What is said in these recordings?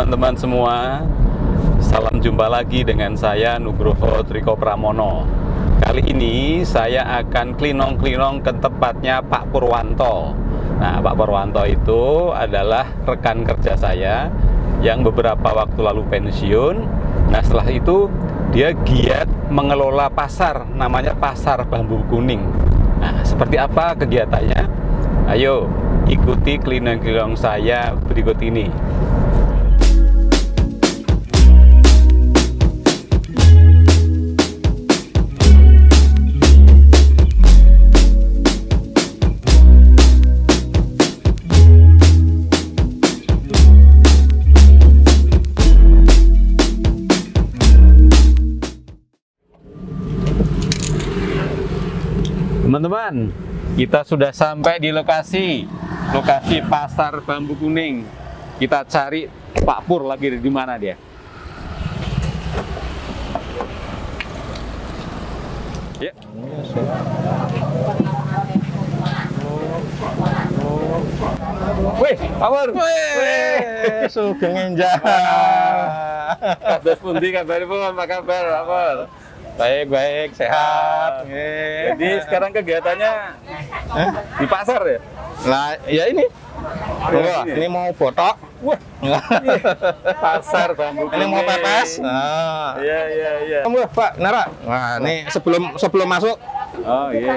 teman-teman semua, salam jumpa lagi dengan saya Nugroho Triko Pramono. Kali ini saya akan klinong-klinong ke tempatnya Pak Purwanto. Nah, Pak Purwanto itu adalah rekan kerja saya yang beberapa waktu lalu pensiun. Nah, setelah itu dia giat mengelola pasar, namanya Pasar Bambu Kuning. Nah, seperti apa kegiatannya? Ayo ikuti klinong-klinong saya berikut ini. Teman-teman, kita sudah sampai di lokasi Pasar Bambu Kuning. Kita cari Pak Pur lagi di mana dia. Ya. Wih, Pak Pur. Wih, sugeng enjang. Kados pundi kabaripun? Apa kabar, Pak Pur? Baik, sehat. Jadi sekarang kegiatannya di pasar ya? Nah, ya ini. Wah, ini mau botok. Wah, Pasar Bambu Kuning. Ini mau pepes. Nah. Iya. Kamu Pak Nara. Nah, ini sebelum masuk. Oh iya.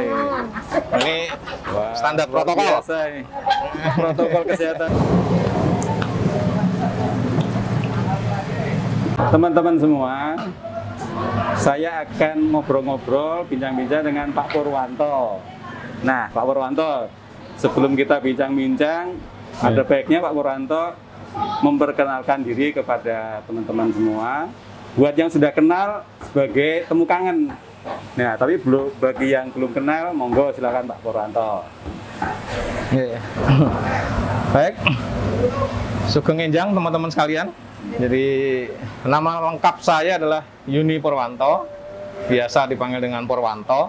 Ini Wah, standar luar protokol. biasa ini. Protokol kesehatan. Teman-teman semua, saya akan ngobrol-ngobrol, bincang-bincang dengan Pak Purwanto. Nah, Pak Purwanto, sebelum kita bincang-bincang, ada baiknya Pak Purwanto memperkenalkan diri kepada teman-teman semua. Buat yang sudah kenal sebagai temu kangen. Nah, tapi bagi yang belum kenal, monggo silakan Pak Purwanto. Iya. Baik. Sugeng enjang teman-teman sekalian. Jadi nama lengkap saya adalah Yuni Purwanto, biasa dipanggil dengan Purwanto.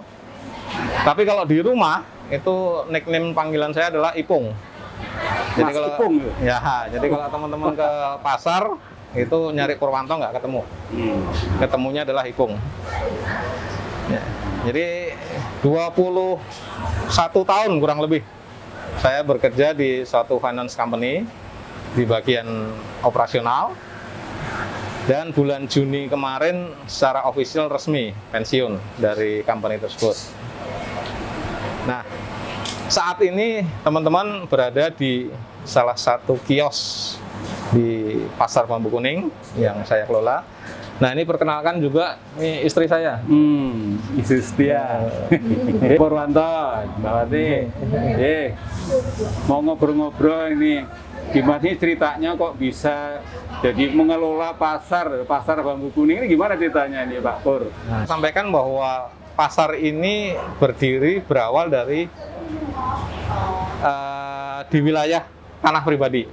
Tapi kalau di rumah itu nickname panggilan saya adalah Ipung. Jadi Mas kalau Ipung, jadi kalau teman-teman ke pasar itu nyari Purwanto nggak ketemu. Ketemunya adalah Ipung. Ya, jadi 21 tahun kurang lebih saya bekerja di suatu finance company di bagian operasional, dan bulan Juni kemarin secara official resmi pensiun dari company tersebut. Nah, saat ini teman-teman berada di salah satu kios di Pasar Bambu Kuning yang saya kelola. Nah, ini perkenalkan juga, ini istri saya. Istri setia. Purwanto, Mbak Wati. Mau ngobrol-ngobrol ini. Gimana sih ceritanya kok bisa jadi mengelola pasar Bambu Kuning ini, gimana ceritanya ini Pak Pur? Nah, sampaikan bahwa pasar ini berawal dari di wilayah tanah pribadi.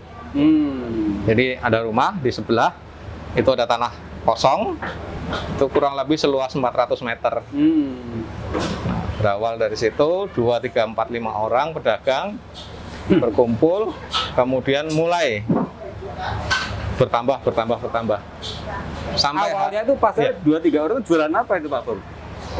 Jadi ada rumah di sebelah, itu ada tanah kosong, itu kurang lebih seluas 400 meter. Nah, berawal dari situ, 2, 3, 4, 5 orang pedagang berkumpul, kemudian mulai bertambah. Sampai awalnya itu pasar 2-3 orang jualan apa itu Pak Pur?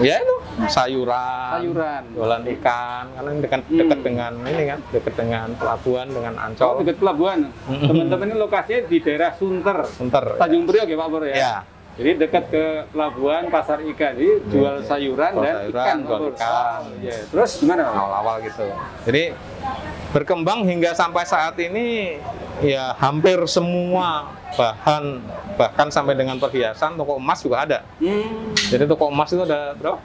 Ya itu sayuran, jualan ikan, karena dekat dengan ini kan, dekat dengan pelabuhan, dengan Ancol. Dekat pelabuhan. Teman-teman ini lokasinya di daerah Sunter, Tanjung Priok ya Pak Pur ya? Ya. Jadi dekat ke pelabuhan, pasar ikan, jadi jual sayuran dan ikan. Jual ikan. Ya. Terus gimana? Awal-awal gitu. Jadi berkembang hingga sampai saat ini ya hampir semua bahan, bahkan sampai dengan perhiasan, toko emas juga ada. Jadi toko emas itu ada berapa?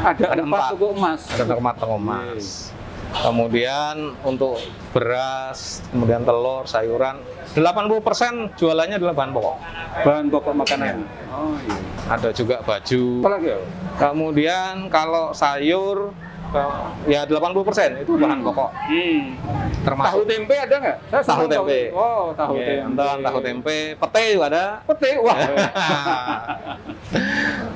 Ada 4 toko emas. Ada 4 toko emas. Kemudian untuk beras, kemudian telur, sayuran, 80% jualannya adalah bahan pokok. Bahan pokok makanan. Oh iya. Ada juga baju. Apa lagi ya? Kemudian kalau sayur ya 80% itu bahan pokok. Termasuk Tahu tempe ada nggak? Saya tahu tempe. Oh, tahu tempe. Tahu tempe, pete juga ada. Pete, wah.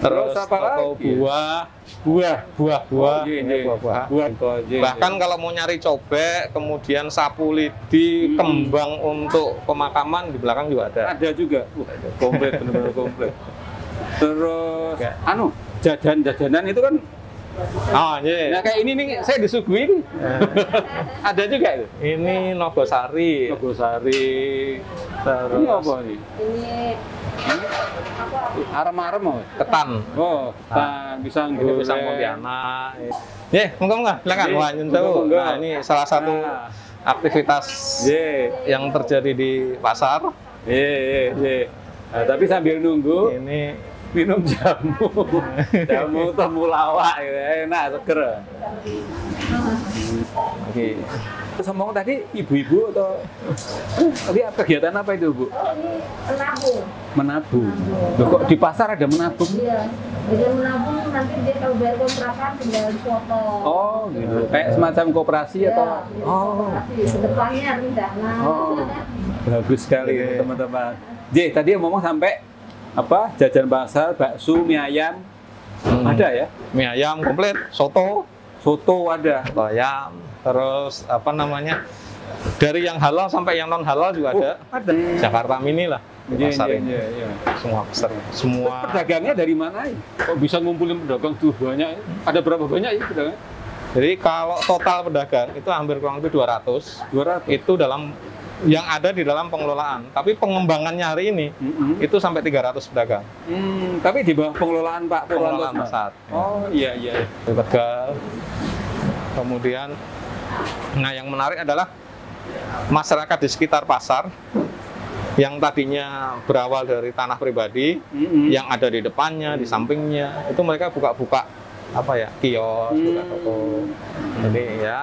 Terus apa toko lagi? buah, Ini buah-buahan. buah. Bahkan kalau mau nyari cobek, kemudian sapu lidi, kembang untuk pemakaman di belakang juga ada. Ada juga. Komplit, benar-benar komplit. Terus, Ya. jajan-jajanan itu kan, Oh, iya. nah kayak ini nih, saya disuguhi nih. Ada juga itu. Ini Nogosari. Nogosari. Terus Ini apa nih? Ini Arem-arem apa? ketan. Oh, tan, pisang Ini goreng. pisang Pontianak. Ya, monggo silakan. Ye, Wah, nyentuh. monggo. Nah, ini salah satu Nah. aktivitas Ye, yang terjadi di pasar. ye. Nah, tapi sambil nunggu, Ini minum jamu temulawak, gitu. Enak, seger. oke. Terus ngomong tadi ibu-ibu atau tadi kegiatan apa itu, Bu? ini menabung. Menabung. Loh, kok di pasar ada menabung? Iya. Jadi menabung nanti dia kalau bayar kontrakan tinggal foto. Oh, gitu. Kayak semacam koperasi Iya, atau? jadi Oh, koperasi. Kedepannya rencana. oh, bagus sekali Oke. teman-teman. J, tadi ngomong sampai apa? Jajan pasar, bakso, mie ayam, ada ya? Mie ayam komplit, soto, Soto ada. ayam, terus apa namanya? Dari yang halal sampai yang non halal juga ada. Ada. Jakarta Mini lah di Iya, pasar iya, ini. iya. Semua besar, semua. Pedagangnya dari mana? Kok bisa ngumpulin pedagang tuh banyak? Ada berapa banyak ya pedagangnya? Jadi kalau total pedagang itu hampir kurang lebih 200. 200. Itu dalam yang ada di dalam pengelolaan. Tapi pengembangannya hari ini itu sampai 300 pedagang. Tapi di bawah pengelolaan Pak Purwanto. Pengelolaan pasar. Oh iya iya. Di Tegal. Kemudian, nah yang menarik adalah masyarakat di sekitar pasar yang tadinya berawal dari tanah pribadi, yang ada di depannya, di sampingnya, itu mereka buka-buka apa ya, kios, buka toko. Jadi ya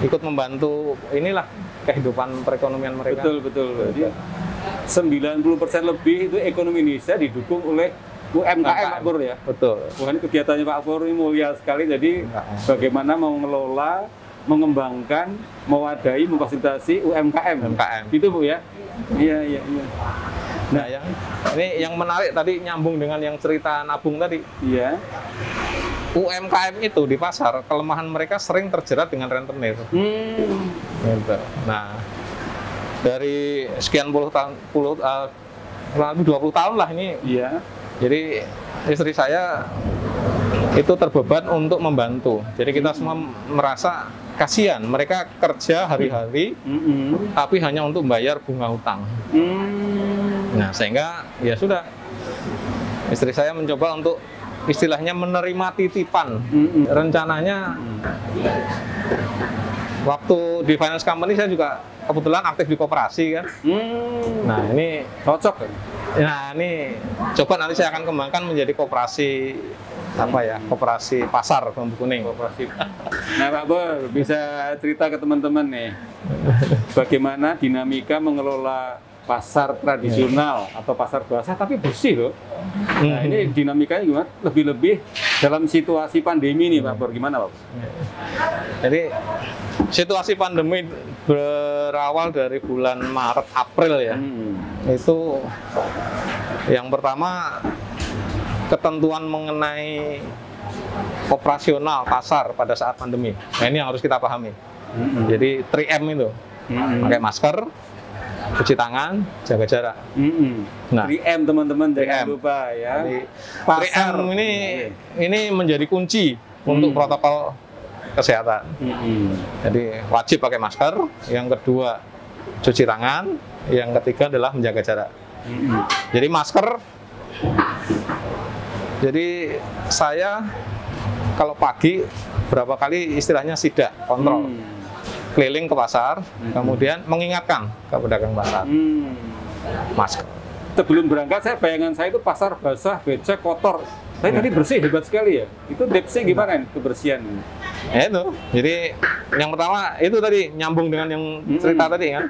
ikut membantu inilah kehidupan perekonomian mereka. Betul. Jadi 90% lebih itu ekonomi Indonesia didukung oleh UMKM Pak Pur ya. Betul. Bukan kegiatannya Pak Pur ini mulia sekali. Jadi bagaimana mengelola, mengembangkan, mewadahi, memfasilitasi UMKM. UMKM. Gitu Bu ya. Iya. Nah, ini yang menarik tadi nyambung dengan yang cerita nabung tadi. Iya. UMKM itu di pasar kelemahan mereka sering terjerat dengan rentenir. Gitu. Nah, dari sekian puluh tahun, kurang lebih 20 tahun lah ini. Iya. Jadi istri saya itu terbeban untuk membantu. Jadi kita semua merasa kasihan. Mereka kerja hari-hari, tapi hanya untuk membayar bunga hutang. Nah, sehingga ya sudah. Istri saya mencoba untuk istilahnya menerima titipan. Rencananya waktu di finance company saya juga kebetulan aktif di koperasi kan. Nah, ini Cocok. nah ini coba nanti saya akan kembangkan menjadi koperasi apa ya, koperasi pasar Bambu Kuning. Koperasi. Nah Pak Pur, bisa cerita ke teman-teman nih, bagaimana dinamika mengelola pasar tradisional atau pasar basah tapi bersih loh. Nah ini dinamikanya gimana? Lebih-lebih dalam situasi pandemi nih Pak Pur, gimana Pak Pur? Jadi situasi pandemi berawal dari bulan Maret April ya. Itu yang pertama ketentuan mengenai operasional pasar pada saat pandemi. Nah ini yang harus kita pahami. Jadi 3M itu, pakai masker, cuci tangan, jaga jarak. Nah, 3M teman-teman, jangan 3M. lupa ya. Jadi, Pasar 3M ini menjadi kunci untuk protokol kesehatan. Jadi wajib pakai masker, yang kedua cuci tangan, yang ketiga adalah menjaga jarak. Jadi masker, jadi saya kalau pagi berapa kali istilahnya sidak kontrol, keliling ke pasar, kemudian mengingatkan ke pedagang pasar masker. Sebelum berangkat, bayangan saya itu pasar basah, becek, kotor. Tapi tadi bersih, hebat sekali ya. Itu tipsnya gimana nih, kebersihan? Ya itu. Jadi yang pertama itu tadi nyambung dengan yang cerita tadi kan.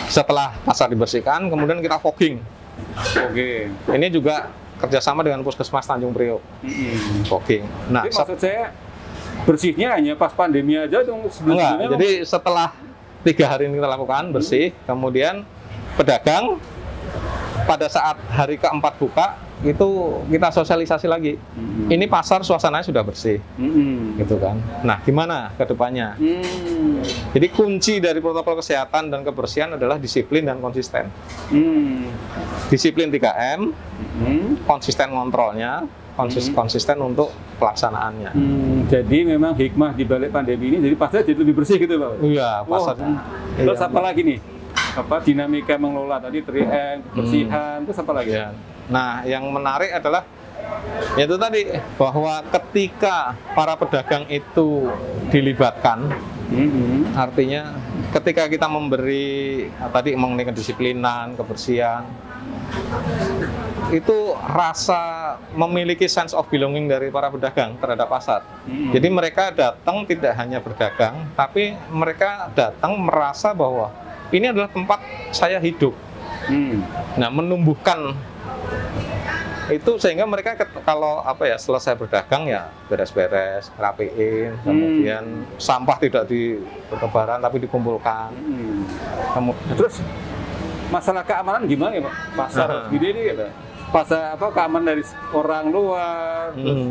Setelah pasar dibersihkan, kemudian kita fogging. Oke. Ini juga kerjasama dengan Puskesmas Tanjung Priok. Fogging. Nah, Jadi maksud saya bersihnya hanya pas pandemi aja dong, enggak. sebelum-sebelumnya. Jadi setelah 3 hari ini kita lakukan bersih, kemudian pedagang pada saat hari keempat buka itu kita sosialisasi lagi. Ini pasar suasananya sudah bersih, gitu kan. Nah, gimana ke depannya? Jadi kunci dari protokol kesehatan dan kebersihan adalah disiplin dan konsisten. Disiplin 3M, konsisten kontrolnya, konsisten untuk pelaksanaannya. Jadi memang hikmah di balik pandemi ini, jadi pasar jadi lebih bersih gitu Pak? Iya, pasar. Terus apa lagi nih? Apa dinamika mengelola tadi 3M, kebersihan, terus apa lagi? Ya. Nah, yang menarik adalah yaitu tadi bahwa ketika para pedagang itu dilibatkan, artinya ketika kita memberi tadi mengenai kedisiplinan, kebersihan, itu rasa memiliki sense of belonging dari para pedagang terhadap pasar. Jadi mereka datang tidak hanya berdagang, tapi mereka datang merasa bahwa ini adalah tempat saya hidup. Nah, menumbuhkan itu sehingga mereka kalau selesai berdagang ya beres-beres, rapiin, kemudian sampah tidak di bertebaran tapi dikumpulkan. Terus masalah keamanan gimana ya Pak? Pasar gede ini gitu. Pasar keamanan dari orang luar, terus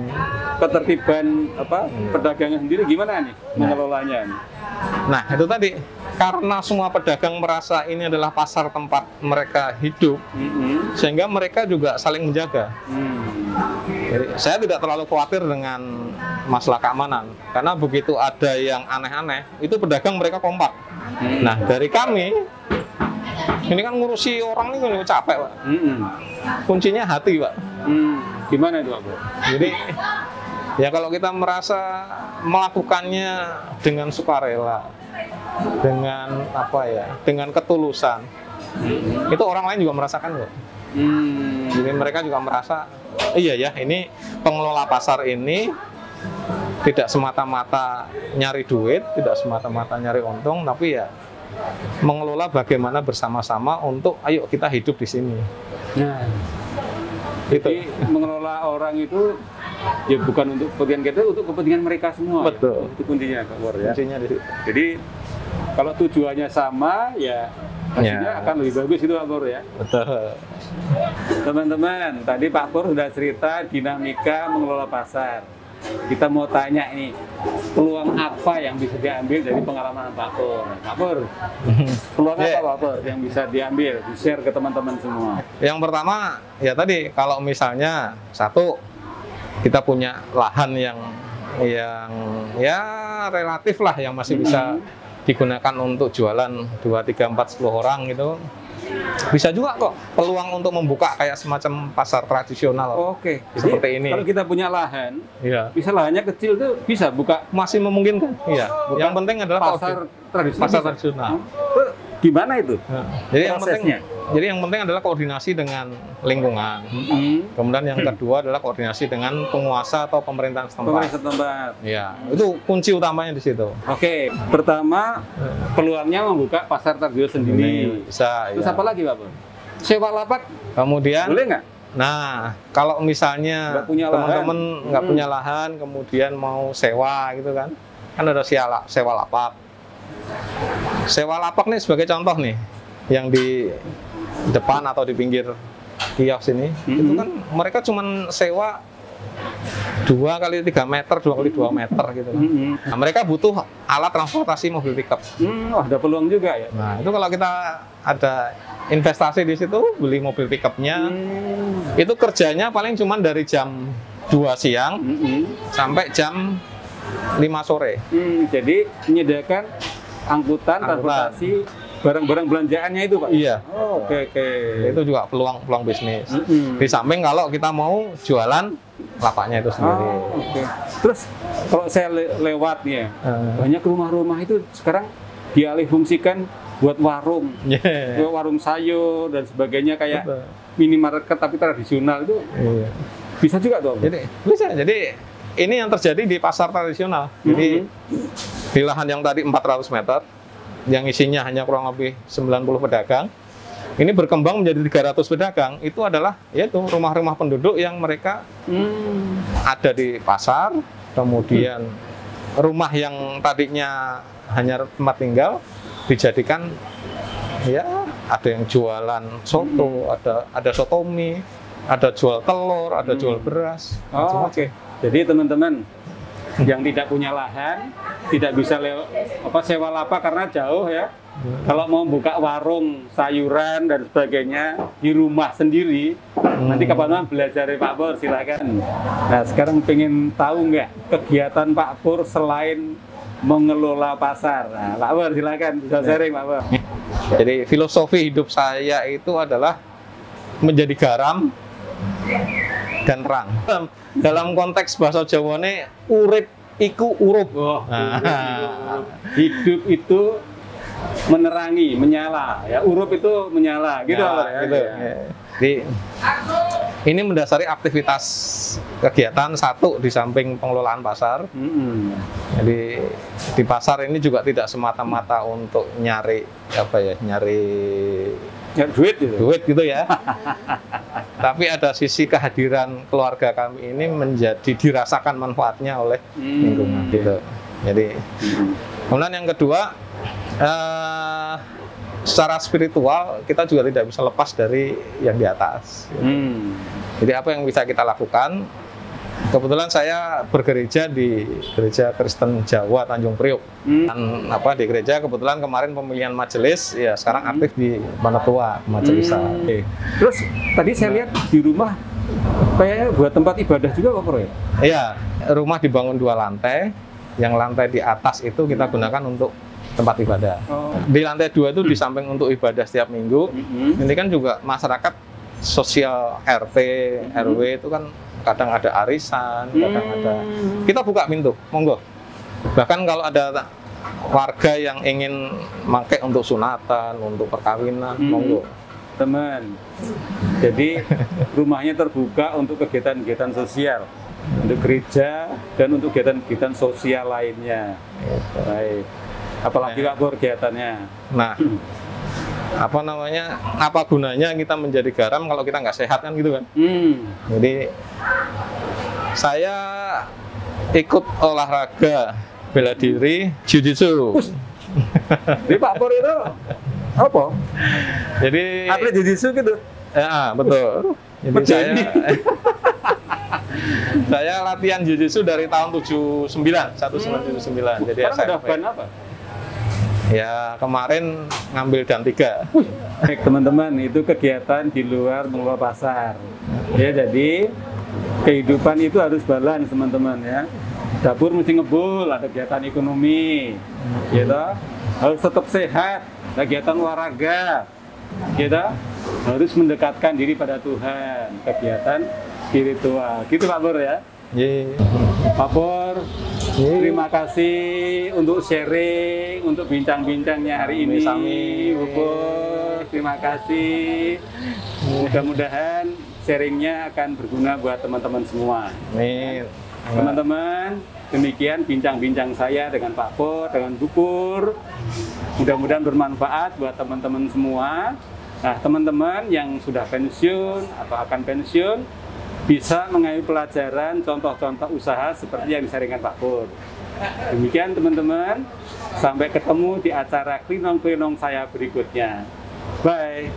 ketertiban perdagangan sendiri gimana nih mengelolanya nih? Nah, itu tadi karena semua pedagang merasa ini adalah pasar tempat mereka hidup, sehingga mereka juga saling menjaga. Jadi saya tidak terlalu khawatir dengan masalah keamanan, karena begitu ada yang aneh-aneh, itu pedagang mereka kompak. Nah, dari kami, ini kan ngurusi orang ini capek Pak. Kuncinya hati Pak. Gimana itu Pak? Jadi ya kalau kita merasa melakukannya dengan sukarela, dengan dengan ketulusan, itu orang lain juga merasakan kok. Jadi mereka juga merasa, iya ya, ini pengelola pasar ini tidak semata-mata nyari duit, tidak semata-mata nyari untung, tapi ya mengelola bagaimana bersama-sama untuk ayo kita hidup di sini. Nah, jadi mengelola orang itu ya bukan untuk kepentingan kita, untuk kepentingan mereka semua. Betul. Ya? Itu kuncinya Kak Bor ya. Kuncinya di situ. Jadi kalau tujuannya sama ya hasilnya akan lebih bagus itu Pak Bor ya. Betul. Teman-teman, tadi Pak Pur sudah cerita dinamika mengelola pasar. Kita mau tanya ini, peluang apa yang bisa diambil dari pengalaman Pak Pur? Pak Pur, peluang apa Pak Pur yang bisa diambil, di-share ke teman-teman semua? Yang pertama, ya tadi, kalau misalnya satu, kita punya lahan yang ya relatif lah, yang masih bisa digunakan untuk jualan 2, 3, 4, 10 orang gitu. Bisa juga kok peluang untuk membuka kayak semacam pasar tradisional. Oke. Seperti ini. Kalau kita punya lahan, bisa lahannya kecil tuh bisa buka. Masih memungkinkan. Iya. Yang penting adalah pasar tradisional. Pasar tradisional. Gimana itu? Jadi yang penting adalah koordinasi dengan lingkungan. Kemudian yang kedua adalah koordinasi dengan penguasa atau pemerintahan setempat. Ya, itu kunci utamanya di situ. Oke, pertama peluangnya membuka pasar tradisional sendiri. Bisa. Terus apa lagi Pak Bor? Sewa lapak. Kemudian boleh nggak? Nah, kalau misalnya teman-teman nggak punya lahan, kemudian mau sewa gitu kan ada sewa lapak. Sewa lapak nih sebagai contoh nih, yang di depan atau di pinggir kios ini, itu kan mereka cuma sewa 2 kali 3 meter, 2 kali 2 meter gitu kan. Nah, mereka butuh alat transportasi mobil pickup. Ada peluang juga ya. Nah, itu kalau kita ada investasi di situ, beli mobil pickupnya, itu kerjanya paling cuma dari jam 2 siang sampai jam 5 sore. Jadi menyediakan angkutan transportasi barang-barang belanjaannya itu Pak? Iya. Oke. Itu juga peluang bisnis. Di samping kalau kita mau jualan lapaknya itu sendiri. Oke. Terus kalau saya lewat ya, banyak rumah-rumah itu sekarang dialih fungsikan buat warung, warung sayur dan sebagainya, kayak minimarket tapi tradisional itu. Bisa juga tuh. Bisa. Jadi ini yang terjadi di pasar tradisional. Jadi di lahan yang tadi 400 meter, yang isinya hanya kurang lebih 90 pedagang, ini berkembang menjadi 300 pedagang. Itu adalah yaitu rumah-rumah penduduk yang mereka ada di pasar, kemudian rumah yang tadinya hanya tempat tinggal dijadikan ya ada yang jualan soto, ada soto mie, Ada jual telur, ada jual beras. Oh, oke. Jadi teman-teman yang tidak punya lahan, tidak bisa sewa lapak karena jauh ya. Kalau mau buka warung sayuran dan sebagainya di rumah sendiri, nanti kapan-kapan belajar dari Pak Pur, silakan. Nah, sekarang pengen tahu nggak kegiatan Pak Pur selain mengelola pasar? Nah, Pak Pur silakan bisa sharing, Pak Pur. Jadi filosofi hidup saya itu adalah menjadi garam dan terang. Dalam konteks bahasa Jawa ini urip iku urup. Oh, hidup itu menerangi, menyala ya. Urup itu menyala, gitu Ya, Pak ya. gitu. Ya. Jadi ini mendasari aktivitas kegiatan satu di samping pengelolaan pasar. Jadi di pasar ini juga tidak semata-mata untuk nyari Ya, duit gitu. duit gitu ya. Tapi ada sisi kehadiran keluarga kami ini menjadi dirasakan manfaatnya oleh lingkungan gitu. Jadi kemudian yang kedua, secara spiritual kita juga tidak bisa lepas dari yang di atas. Jadi apa yang bisa kita lakukan? Kebetulan saya bergereja di Gereja Kristen Jawa Tanjung Priok. Dan di gereja kebetulan kemarin pemilihan majelis, ya sekarang aktif di Manatua Majelisan. Terus tadi saya lihat di rumah kayaknya buat tempat ibadah juga Pak Pur ya? Iya, rumah dibangun 2 lantai. Yang lantai di atas itu kita gunakan untuk tempat ibadah. Di lantai 2 itu di samping untuk ibadah setiap minggu, ini kan juga masyarakat sosial RT, RW itu kan kadang ada arisan, kadang ada. Kita buka pintu, monggo. Bahkan kalau ada warga yang ingin pakai untuk sunatan, untuk perkawinan, monggo. Teman, jadi rumahnya terbuka untuk kegiatan-kegiatan sosial, untuk gereja dan untuk kegiatan-kegiatan sosial lainnya. Baik. Apalagi Pak Pur kegiatannya. Nah, apa gunanya kita menjadi garam kalau kita nggak sehat kan gitu kan? Jadi saya ikut olahraga bela diri jiu-jitsu. Jadi Pak Pur itu apa? Jadi atlet jiu-jitsu gitu? Ya, betul. Jadi saya latihan jiu-jitsu dari tahun 1979. Jadi sekarang udah SMP. ban apa? Ya kemarin ngambil dan 3. Baik teman-teman, itu kegiatan di luar mengelola pasar. Ya, jadi kehidupan itu harus balance teman-teman ya. Dapur mesti ngebul, ada kegiatan ekonomi, gitu. Harus tetap sehat, kegiatan olahraga, gitu. Harus mendekatkan diri pada Tuhan, kegiatan spiritual. Gitu Pak Pur ya. Pak Pur, terima kasih untuk sharing, untuk bincang-bincangnya hari ini. Pak Pur, terima kasih. Mudah-mudahan sharingnya akan berguna buat teman-teman semua. Amin. Teman-teman, demikian bincang-bincang saya dengan Pak Pur, dengan Bu Pur. Mudah-mudahan bermanfaat buat teman-teman semua. Nah, teman-teman yang sudah pensiun atau akan pensiun, bisa mengambil pelajaran contoh-contoh usaha seperti yang disaringkan Pak Pur. Demikian teman-teman, sampai ketemu di acara klinong-klinong saya berikutnya. Bye.